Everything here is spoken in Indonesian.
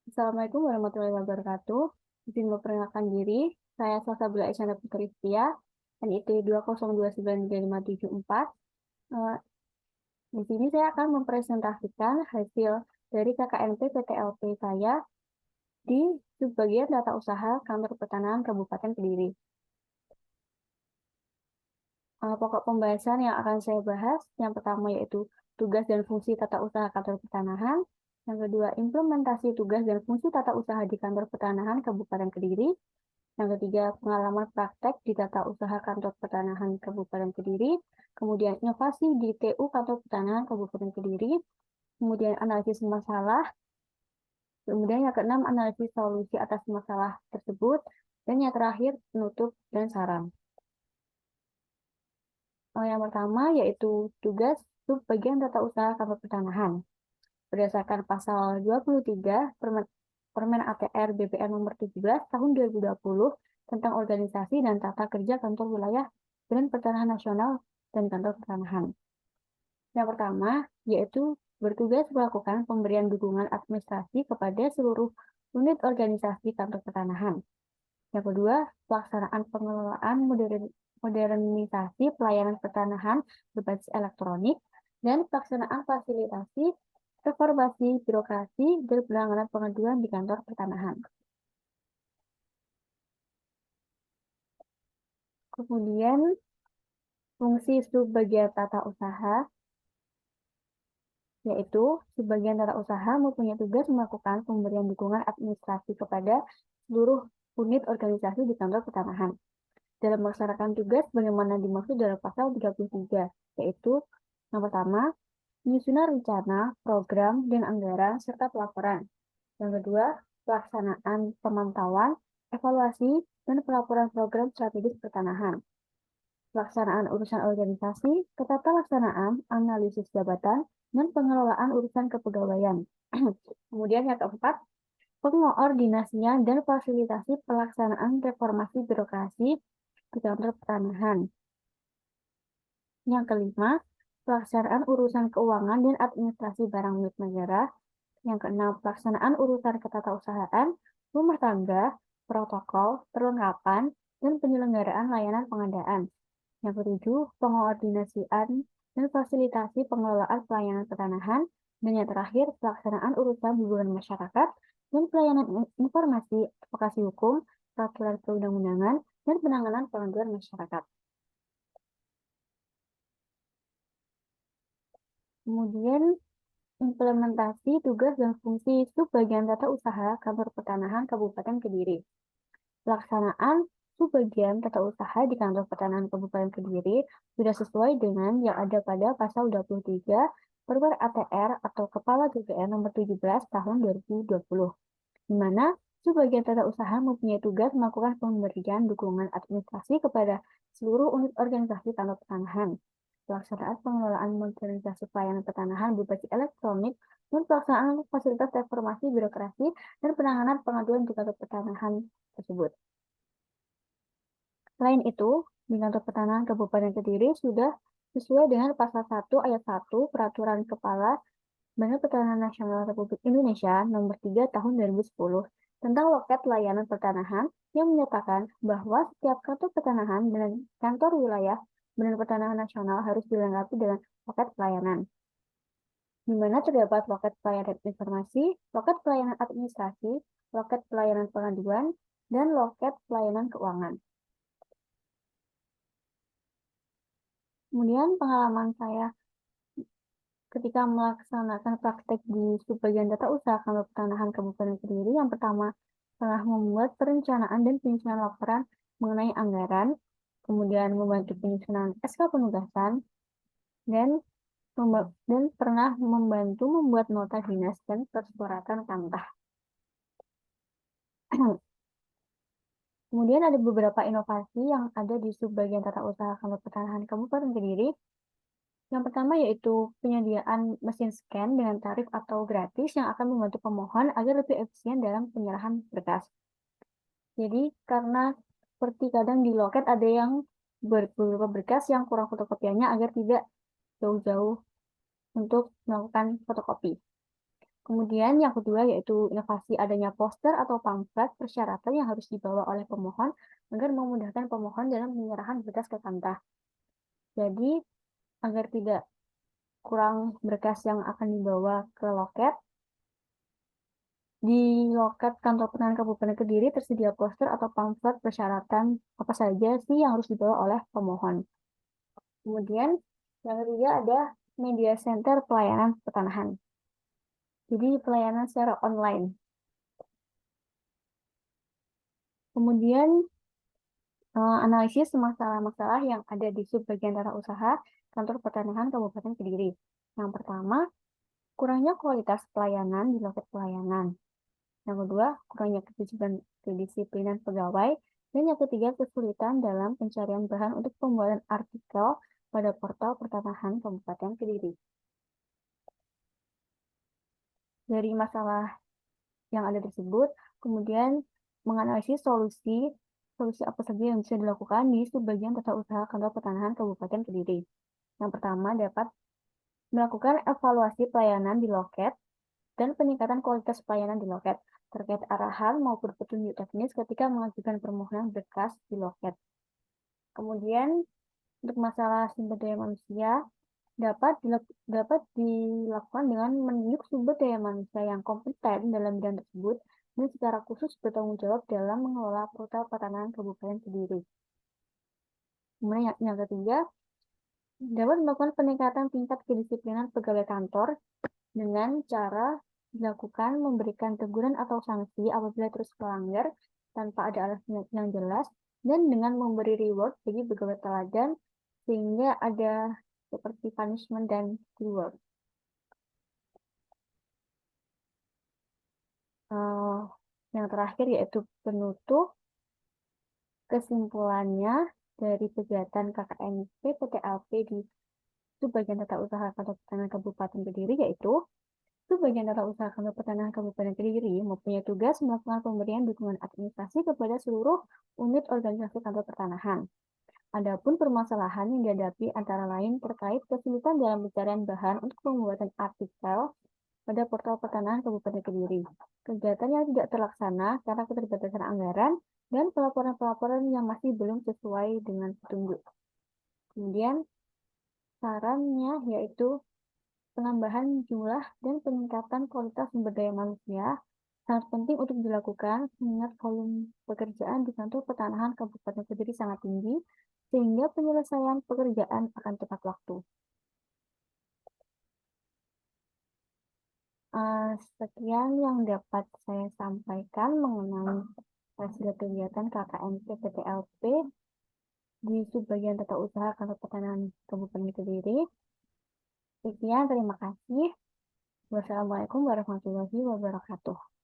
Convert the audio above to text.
Assalamualaikum warahmatullahi wabarakatuh. Izin memperkenalkan diri, saya Salsabila Isyana Putri Setia, NIT 2029357 Eh, Di sini saya akan mempresentasikan hasil dari KKNP PTLP saya di subbagian tata usaha Kantor Pertanahan Kabupaten Kediri. Pokok pembahasan yang akan saya bahas, yang pertama yaitu tugas dan fungsi tata usaha Kantor Pertanahan, yang kedua implementasi tugas dan fungsi tata usaha di Kantor Pertanahan Kabupaten Kediri, yang ketiga, pengalaman praktek di tata usaha Kantor Pertanahan Kabupaten Kediri, kemudian inovasi di TU Kantor Pertanahan Kabupaten Kediri, kemudian analisis masalah, kemudian yang keenam, analisis solusi atas masalah tersebut, dan yang terakhir, penutup dan saran. Yang pertama yaitu tugas subbagian tata usaha Kantor Pertanahan. Berdasarkan pasal 23 Permen ATR BPN nomor 17 tahun 2020 tentang organisasi dan tata kerja kantor wilayah Badan Pertanahan Nasional dan Kantor Pertanahan. Yang pertama yaitu bertugas melakukan pemberian dukungan administrasi kepada seluruh unit organisasi kantor pertanahan. Yang kedua, pelaksanaan pengelolaan modernisasi pelayanan pertanahan berbasis elektronik dan pelaksanaan fasilitasi reformasi birokrasi dan penanganan pengaduan di kantor pertanahan. Kemudian, fungsi subbagian tata usaha, yaitu subbagian tata usaha mempunyai tugas melakukan pemberian dukungan administrasi kepada seluruh unit organisasi di kantor pertanahan. Dalam melaksanakan tugas bagaimana dimaksud dalam pasal 33, yaitu yang pertama, menyusun rencana, program, dan anggaran, serta pelaporan. Yang kedua, pelaksanaan pemantauan, evaluasi, dan pelaporan program strategis pertanahan. Pelaksanaan urusan organisasi, ketata laksanaan, analisis jabatan, dan pengelolaan urusan kepegawaian. Kemudian yang keempat, pengoordinasian dan fasilitasi pelaksanaan reformasi birokrasi di kantor pertanahan. Yang kelima, pelaksanaan urusan keuangan dan administrasi barang milik negara. Yang keenam, pelaksanaan urusan ketatausahaan, rumah tangga, protokol, perlengkapan, dan penyelenggaraan layanan pengadaan. Yang ketujuh, pengoordinasian dan fasilitasi pengelolaan pelayanan pertanahan. Dan yang terakhir, pelaksanaan urusan hubungan masyarakat dan pelayanan informasi, advokasi hukum, peraturan perundang-undangan, dan penanganan pengaduan masyarakat. Kemudian, implementasi tugas dan fungsi subbagian tata usaha Kantor Pertanahan Kabupaten Kediri. Pelaksanaan subbagian tata usaha di Kantor Pertanahan Kabupaten Kediri sudah sesuai dengan yang ada pada pasal 23 Permen ATR atau Kepala BPN nomor 17 tahun 2020, di mana subbagian tata usaha mempunyai tugas melakukan pemberian dukungan administrasi kepada seluruh unit organisasi kantor pertanahan, pelaksanaan pengelolaan modernisasi pelayanan pertanahan berbasis elektronik, dan pelaksanaan fasilitas reformasi birokrasi dan penanganan pengaduan di kantor pertanahan tersebut. Selain itu, di kantor pertanahan Kabupaten Kediri sudah sesuai dengan pasal 1 ayat 1 Peraturan Kepala Badan Pertanahan Nasional Republik Indonesia nomor 3 tahun 2010 tentang loket layanan pertanahan yang menyatakan bahwa setiap kantor pertanahan dan kantor wilayah Badan Pertanahan Nasional harus dilengkapi dengan loket pelayanan, di mana terdapat loket pelayanan informasi, loket pelayanan administrasi, loket pelayanan pengaduan, dan loket pelayanan keuangan. Kemudian pengalaman saya ketika melaksanakan praktek di subbagian tata usaha Kantor Pertanahan Kabupaten Kediri, yang pertama telah membuat perencanaan dan penyusunan laporan mengenai anggaran, kemudian membantu penyusunan SK penugasan, dan pernah membantu membuat nota dinas dan persuratan kantah. Kemudian ada beberapa inovasi yang ada di subbagian tata usaha Kantor Pertanahan Kabupaten Kediri. Yang pertama yaitu penyediaan mesin scan dengan tarif atau gratis yang akan membantu pemohon agar lebih efisien dalam penyerahan berkas. Jadi karena seperti kadang di loket ada yang beberapa berkas yang kurang fotokopiannya agar tidak jauh-jauh untuk melakukan fotokopi. Kemudian yang kedua yaitu inovasi adanya poster atau pamflet persyaratan yang harus dibawa oleh pemohon agar memudahkan pemohon dalam penyerahan berkas ke Kantah. Jadi, agar tidak kurang berkas yang akan dibawa ke loket, di loket kantor penahanan Kabupaten Kediri tersedia poster atau pamflet persyaratan apa saja sih yang harus dibawa oleh pemohon. Kemudian yang ketiga ada media center pelayanan pertanahan. Jadi pelayanan secara online. Kemudian analisis masalah-masalah yang ada di subbagian tata usaha kantor pertanahan Kabupaten Kediri. Yang pertama, kurangnya kualitas pelayanan di loket pelayanan. Yang kedua, kurangnya kedisiplinan pegawai. Dan yang ketiga, kesulitan dalam pencarian bahan untuk pembuatan artikel pada portal pertanahan Kabupaten Kediri. Dari masalah yang ada tersebut, kemudian menganalisis solusi apa saja yang bisa dilakukan di subbagian tata usaha kantor pertanahan Kabupaten Kediri. Yang pertama, dapat melakukan evaluasi pelayanan di loket dan peningkatan kualitas pelayanan di loket terkait arahan maupun petunjuk teknis ketika mengajukan permohonan berkas di loket. Kemudian, untuk masalah sumber daya manusia, dapat dilakukan dengan menunjuk sumber daya manusia yang kompeten dalam bidang tersebut dan secara khusus bertanggung jawab dalam mengelola portal pertanahan Kabupaten Kediri. Kemudian yang ketiga, dapat melakukan peningkatan tingkat kedisiplinan pegawai kantor dengan cara dilakukan memberikan teguran atau sanksi apabila terus melanggar tanpa ada alasan yang jelas dan dengan memberi reward bagi pegawai teladan sehingga ada seperti punishment dan reward. Yang terakhir yaitu penutup. Kesimpulannya dari kegiatan KKNP PTLP di subbagian tata usaha kantor pertanahan Kabupaten Kediri yaitu subbagian tata usaha kantor pertanahan Kabupaten Kediri mempunyai tugas melakukan pemberian dukungan administrasi kepada seluruh unit organisasi kantor pertanahan. Adapun permasalahan yang dihadapi antara lain terkait kesulitan dalam pencarian bahan untuk pembuatan artikel pada portal pertanahan Kabupaten Kediri. Kegiatan yang tidak terlaksana karena keterbatasan anggaran dan pelaporan-pelaporan yang masih belum sesuai dengan petunjuk. Kemudian sarannya yaitu penambahan jumlah dan peningkatan kualitas sumber daya manusia sangat penting untuk dilakukan mengingat volume pekerjaan di kantor pertanahan Kabupaten Kediri sangat tinggi sehingga penyelesaian pekerjaan akan tepat waktu. Sekian yang dapat saya sampaikan mengenai hasil kegiatan KKNP PTLP di subbagian tata usaha kantor pertanahan Kabupaten Kediri. Sekian, terima kasih. Wassalamualaikum warahmatullahi wabarakatuh.